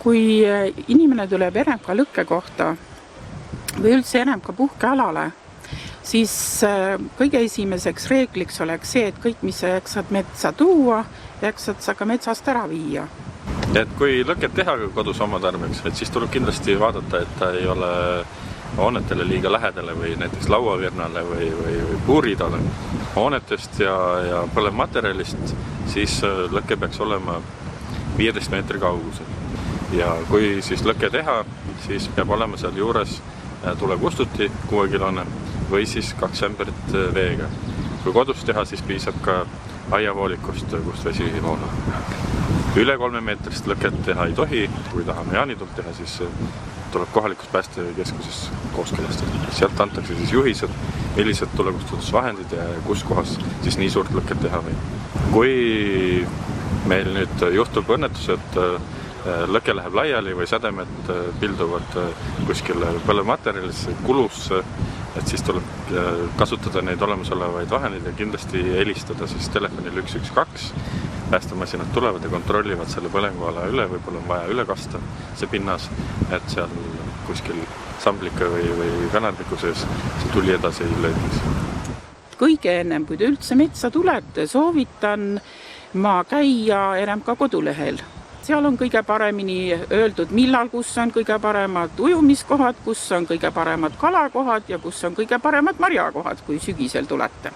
Kui inimene tuleb RMK lõkke kohta või üldse RMK puhkealale, siis kõige esimeseks reegliks oleks see, et kõik, mis sa jaksad metsa tuua, jaksad sa ka metsast ära viia. Et kui lõket teha kodus oma tarbeks, et siis tuleb kindlasti vaadata, et ta ei ole hoonetele liiga lähedale või näiteks lauavirnale või puuridale. Hoonetest ja põlevmaterjalist, siis lõke peaks olema 15 meetri kaugusel. Ja kui siis lõke teha, siis peab olema seal juures tulekustuti 6-kilone või siis 2 ämberit veega. Kui kodus teha, siis piisab ka aiavoolikust, kust vesi voolab. Üle 3 meetrist lõket teha ei tohi. Kui tahame jaanitult teha, siis tuleb kohalikus päästekeskuses kooskõlastada. Sealt antakse siis juhised, millised tulekustutusvahendid ja kus kohas siis nii suurt lõket teha või. Kui meil nüüd juhtub õnnetus, et lõke läheb laiali või sädemed pilduvad kuskile põlevmaterjalisse, kulusse, et siis tuleb kasutada neid olemasolevaid vahendeid ja kindlasti helistada siis telefonil 112. Päästemasinad tulevad ja kontrollivad selle põlenguala üle, võib-olla on vaja üle kasta see pinnas, et seal kuskil samblike või kanardiku sees see tuli edasi ei löödis. Kõige ennem, kui te üldse metsa tulete, soovitan ma käia RMK kodulehel. Seal on kõige paremini öeldud, millal, kus on kõige paremad ujumiskohad, kus on kõige paremad kalakohad ja kus on kõige paremad marjakohad, kui sügisel tulete.